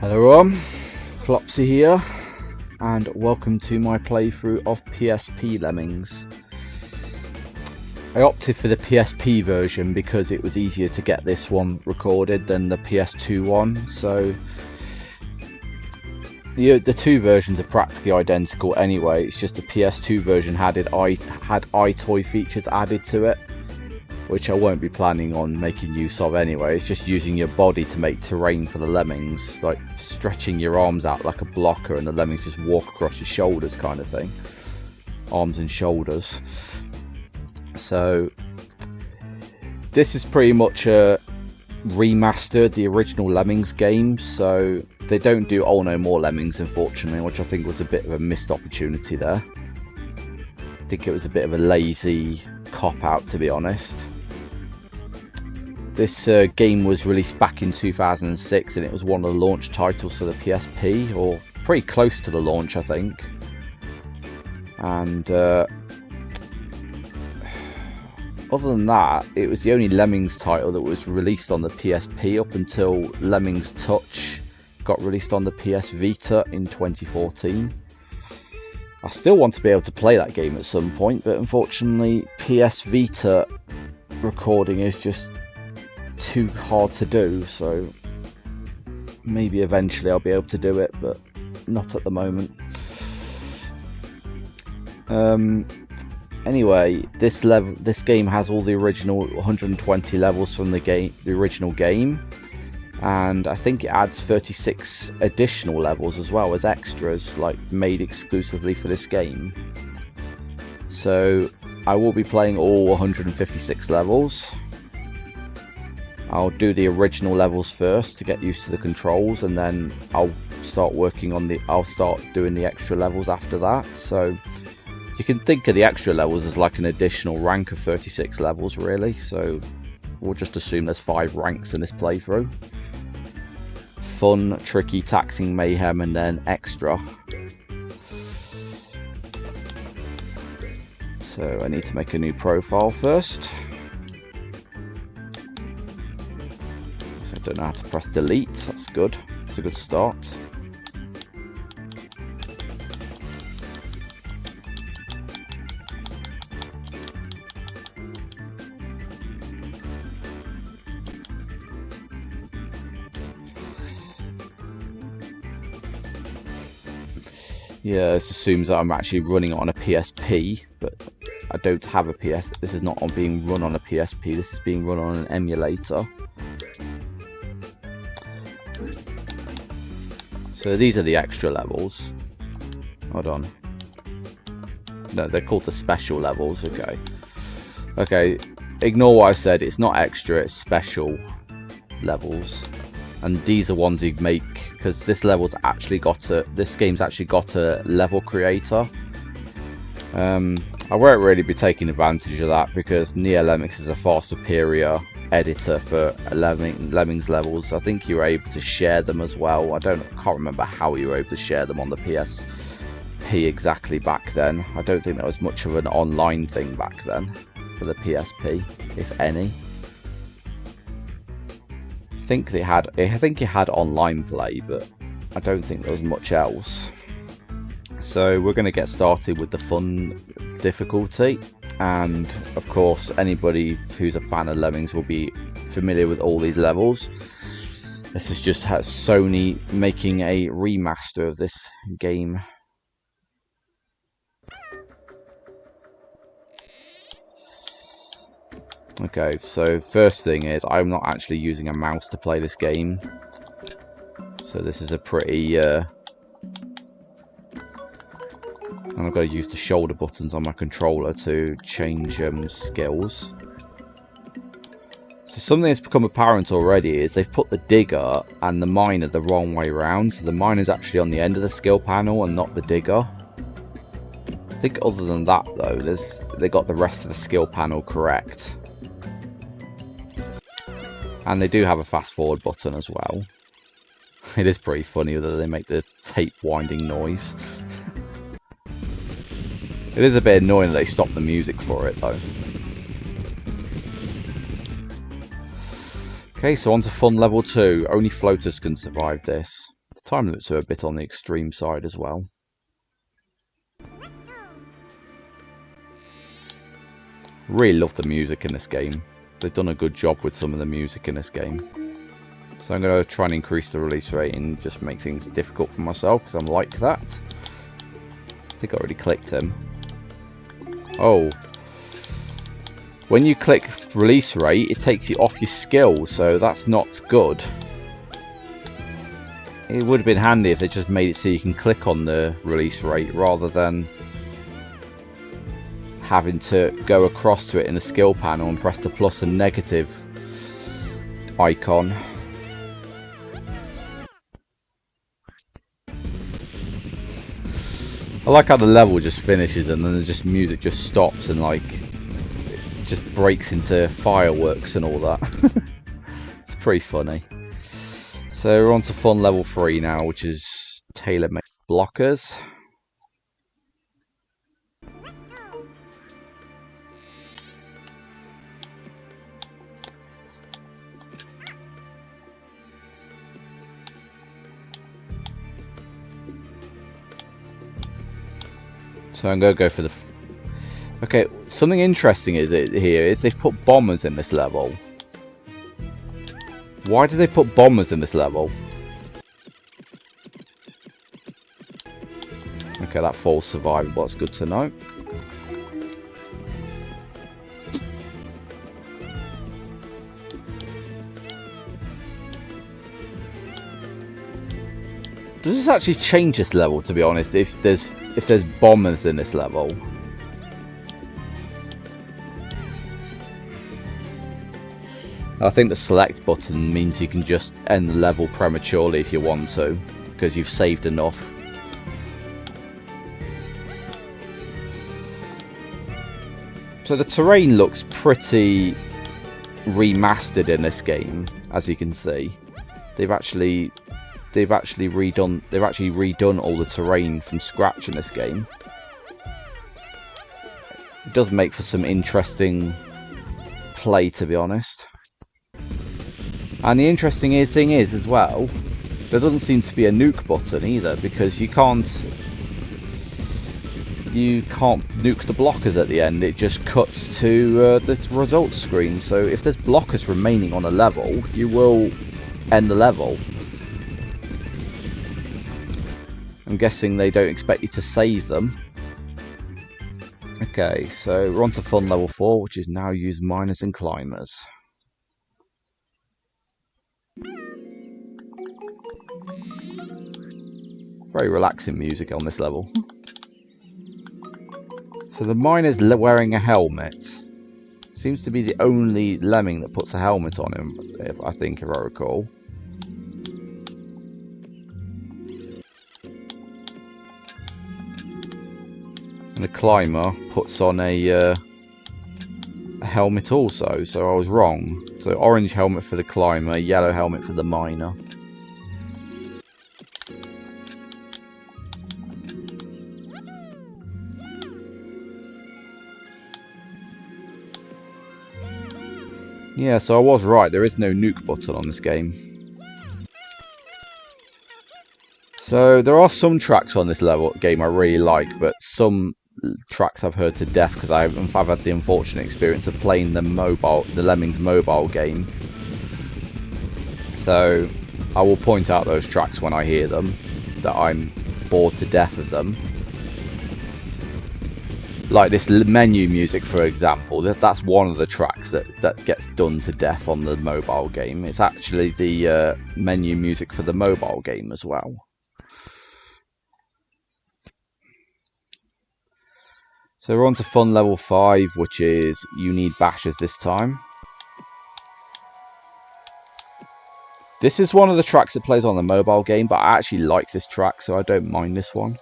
Hello everyone, Flopsy here, and welcome to my playthrough of PSP Lemmings. I opted for the PSP version because it was easier to get this one recorded than the PS2 one, so the two versions are practically identical anyway. It's just the PS2 version had iToy features added to it, which I won't be planning on making use of anyway. It's just using your body to make terrain for the lemmings, like stretching your arms out like a blocker and the lemmings just walk across your shoulders kind of thing. Arms and shoulders. So this is pretty much a remastered the original Lemmings game, so they don't do Oh No More Lemmings unfortunately, which I think was a bit of a missed opportunity there. I think it was a bit of a lazy cop-out, to be honest. This game was released back in 2006 and it was one of the launch titles for the PSP, or pretty close to the launch I think. And other than that, it was the only Lemmings title that was released on the PSP up until Lemmings Touch got released on the PS Vita in 2014. I still want to be able to play that game at some point, but unfortunately PS Vita recording is just too hard to do, so maybe eventually I'll be able to do it, but not at the moment. Anyway, this game has all the original 120 levels from the original game, and I think it adds 36 additional levels as well as extras, like made exclusively for this game. So I will be playing all 156 levels. I'll do the original levels first to get used to the controls, and then I'll start doing the extra levels after that. So you can think of the extra levels as like an additional rank of 36 levels really, so we'll just assume there's 5 ranks in this playthrough. Fun, tricky, taxing, mayhem, and then extra. So I need to make a new profile first. I don't know how to press delete. That's good. That's a good start. Yeah, this assumes that I'm actually running on a PSP, but I don't have a PS. This is not being run on a PSP. This is being run on an emulator. So these are the extra levels. Hold on. No, they're called the special levels. Okay. Okay. Ignore what I said. It's not extra. It's special levels. And these are ones you make because this game's actually got a level creator. I won't really be taking advantage of that because Lemmings is a far superior editor for Lemmings levels. I think you were able to share them as well. I can't remember how you were able to share them on the PSP exactly back then. I don't think there was much of an online thing back then for the PSP, if any. I think it had online play, but I don't think there was much else. So we're going to get started with the fun difficulty, and of course anybody who's a fan of Lemmings will be familiar with all these levels. This is just Sony making a remaster of this game. Okay, so first thing is I'm not actually using a mouse to play this game, so this is a pretty and I've got to use the shoulder buttons on my controller to change skills. So something that's become apparent already is they've put the digger and the miner the wrong way around, so the miner's actually on the end of the skill panel and not the digger. I think other than that though, they got the rest of the skill panel correct. And they do have a fast forward button as well. It is pretty funny that they make the tape winding noise. It is a bit annoying that they stop the music for it though. Okay, so on to fun level 2. Only floaters can survive this. Time limits are a bit on the extreme side as well. Really love the music in this game. They've done a good job with some of the music in this game. So I'm going to try and increase the release rate and just make things difficult for myself, because I'm like that. I think I already clicked him. Oh. When you click release rate, it takes you off your skill, so that's not good. It would have been handy if they just made it so you can click on the release rate rather than having to go across to it in the skill panel and press the plus and negative icon. I like how the level just finishes and then the music just stops and like it just breaks into fireworks and all that. It's pretty funny. So we're on to fun level 3 now, which is tailor-made blockers. So I'm going to go for the... Okay, something interesting is here is they've put bombers in this level. Why do they put bombers in this level? Okay, that falls survivable, that's good to know. Does this actually change this level, to be honest, if there's bombers in this level? I think the select button means you can just end the level prematurely if you want to, because you've saved enough. So the terrain looks pretty remastered in this game, as you can see. They've actually redone all the terrain from scratch in this game. It does make for some interesting play, to be honest. And the interesting thing is as well, there doesn't seem to be a nuke button either, because you can't nuke the blockers at the end. It just cuts to this results screen. So if there's blockers remaining on a level, you will end the level. I'm guessing they don't expect you to save them. Okay, so we're on to fun level 4, which is now use miners and climbers. Very relaxing music on this level. So the miner's wearing a helmet. Seems to be the only lemming that puts a helmet on him, if I recall. And the climber puts on a helmet also, so I was wrong. So orange helmet for the climber, yellow helmet for the miner. Yeah, so I was right, there is no nuke button on this game. So there are some tracks on this game I really like, but some tracks I've heard to death because I've had the unfortunate experience of playing the Lemmings mobile game. So I will point out those tracks when I hear them, that I'm bored to death of them. Like this menu music, for example, that's one of the tracks that gets done to death on the mobile game. It's actually the menu music for the mobile game as well. So we're on to fun level 5, which is you need bashers this time. This is one of the tracks that plays on the mobile game, but I actually like this track, so I don't mind this one.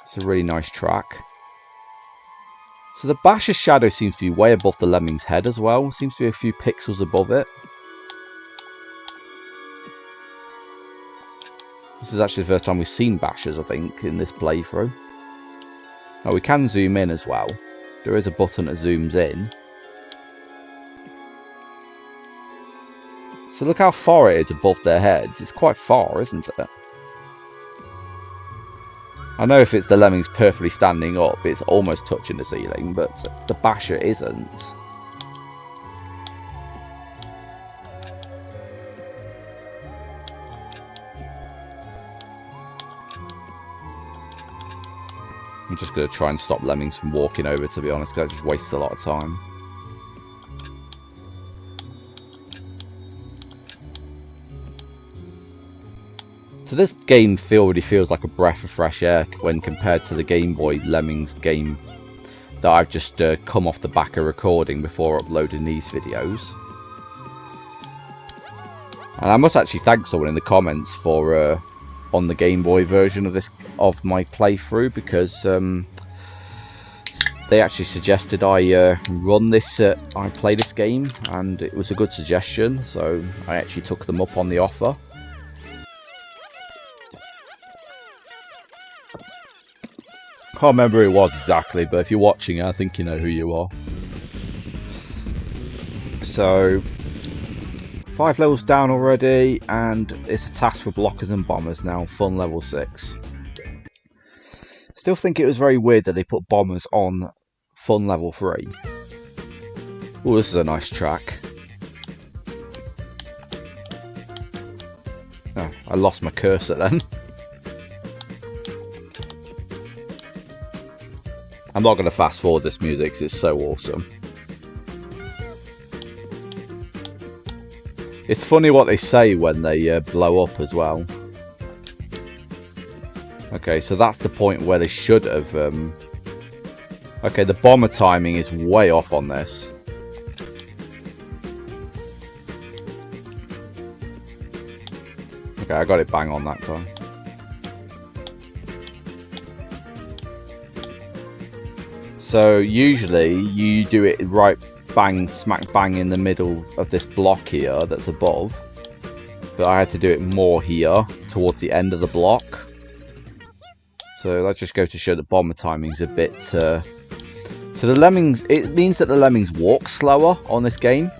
It's a really nice track. So the Basher's shadow seems to be way above the Lemming's head as well. Seems to be a few pixels above it. This is actually the first time we've seen Bashers, I think, in this playthrough. Oh, we can zoom in as well. There is a button that zooms in. So look how far it is above their heads. It's quite far, isn't it? I know if it's the Lemmings perfectly standing up, it's almost touching the ceiling, but the Basher isn't. I'm just going to try and stop Lemmings from walking over, to be honest, because that just wastes a lot of time. So this game already feels like a breath of fresh air when compared to the Game Boy Lemmings game that I've just come off the back of recording before uploading these videos. And I must actually thank someone in the comments for on the Game Boy version of my playthrough, because they actually suggested I I play this game, and it was a good suggestion, so I actually took them up on the offer. Can't remember who it was exactly, but if you're watching, I think you know who you are. So 5 levels down already, and it's a task for blockers and bombers now, fun level 6. Still think it was very weird that they put bombers on fun level 3. Oh, this is a nice track. Oh, I lost my cursor then. I'm not going to fast forward this music because it's so awesome. It's funny what they say when they blow up as well. Okay, so that's the point where they should have... Okay, the bomber timing is way off on this. Okay, I got it bang on that time. So usually you do it right bang, smack bang in the middle of this block here that's above. But I had to do it more here, towards the end of the block. So that just goes to show that bomber timing's a bit... So the Lemmings, it means that the Lemmings walk slower on this game.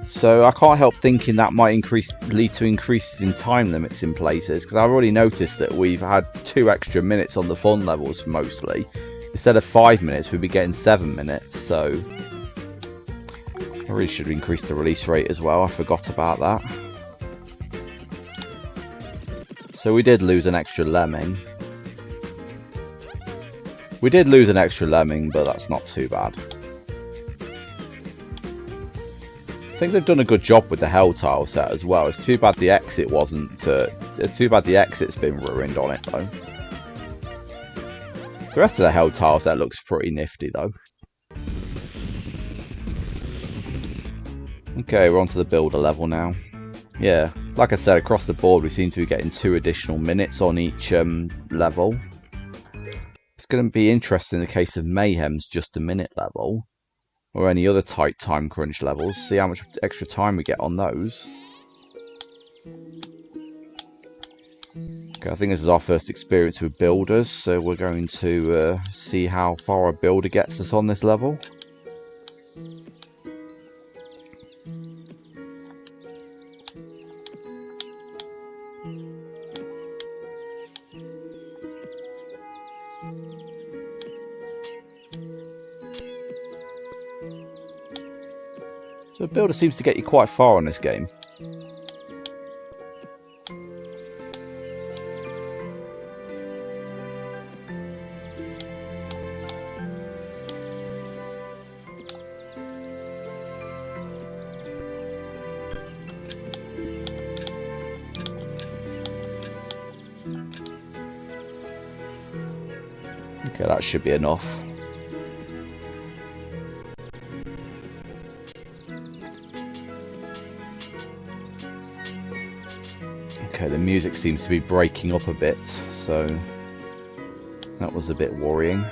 So I can't help thinking that might lead to increases in time limits in places, because I've already noticed that we've had 2 extra minutes on the fun levels mostly. Instead of 5 minutes, we'd be getting 7 minutes, so I really should increase the release rate as well. I forgot about that. So we did lose an extra Lemming. We did lose an extra Lemming, but that's not too bad. I think they've done a good job with the Hell Tile set as well. It's too bad the exit wasn't... it's too bad the exit's been ruined on it, though. The rest of the Hell Tile set looks pretty nifty, though. Okay, we're on to the builder level now. Yeah, like I said, across the board we seem to be getting 2 additional minutes on each level. It's going to be interesting in the case of Mayhem's just a minute level, or any other tight time crunch levels, see how much extra time we get on those. Okay, I think this is our first experience with builders, so we're going to see how far a builder gets us on this level. So a builder seems to get you quite far on this game. Okay, that should be enough. Okay, the music seems to be breaking up a bit, so that was a bit worrying.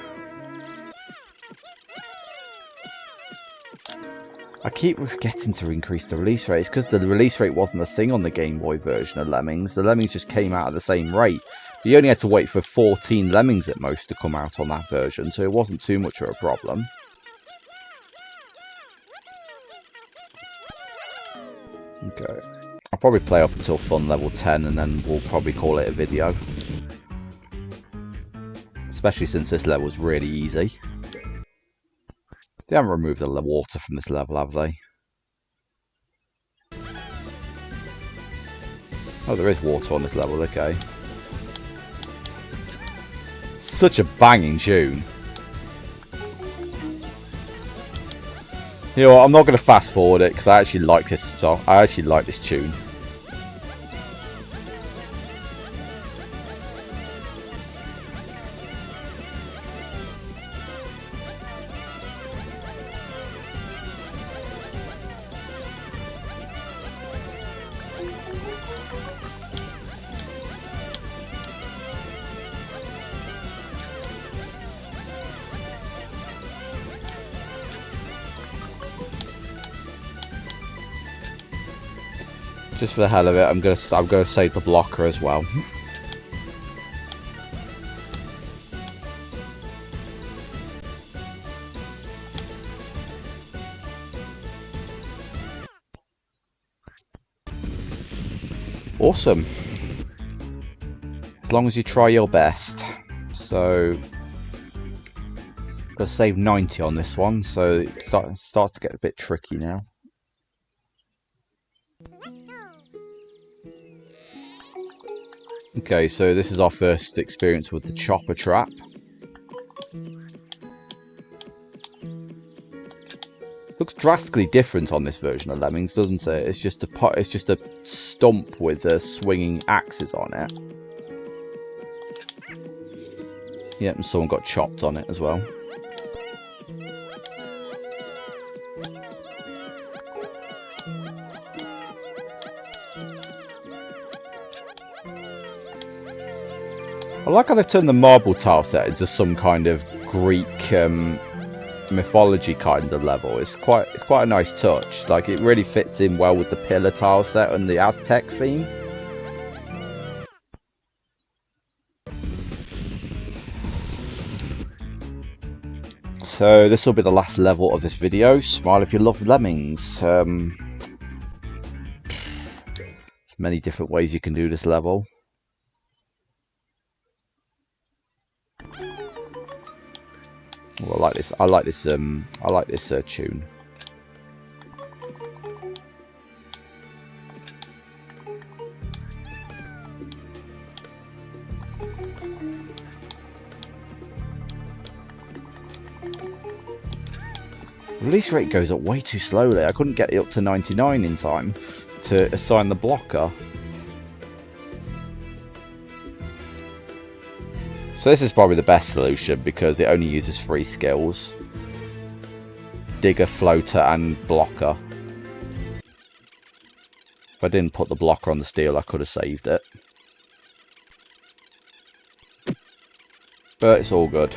I keep forgetting to increase the release rate. It's because the release rate wasn't a thing on the Game Boy version of Lemmings. The Lemmings just came out at the same rate. You only had to wait for 14 Lemmings at most to come out on that version, so it wasn't too much of a problem. Okay. I'll probably play up until fun level 10 and then we'll probably call it a video. Especially since this level is really easy. They haven't removed the water from this level, have they? Oh, there is water on this level, okay. Such a banging tune. You know what, I'm not going to fast forward it because I actually like this song. I actually like this tune. Just for the hell of it, I'm gonna save the blocker as well. Awesome. As long as you try your best. So, gotta save 90 on this one, so it starts to get a bit tricky now. Okay, so this is our first experience with the chopper trap. Looks drastically different on this version of Lemmings, doesn't it? It's just a stump with swinging axes on it. Yep, and someone got chopped on it as well. I like how they've turned the marble tile set into some kind of Greek mythology kind of level. It's quite a nice touch. Like, it really fits in well with the pillar tile set and the Aztec theme. So this will be the last level of this video. Smile if you love Lemmings. There's many different ways you can do this level. Well, I like this. I like this tune. Release rate goes up way too slowly. I couldn't get it up to 99 in time to assign the blocker. So this is probably the best solution because it only uses 3 skills. Digger, floater and blocker. If I didn't put the blocker on the steel, I could have saved it. But it's all good.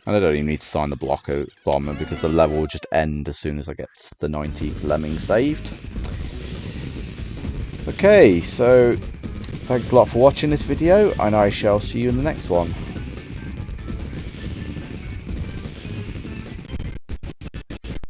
And I don't even need to sign the blocker bomber because the level will just end as soon as I get the 90 Lemming saved. Okay, so thanks a lot for watching this video, and I shall see you in the next one.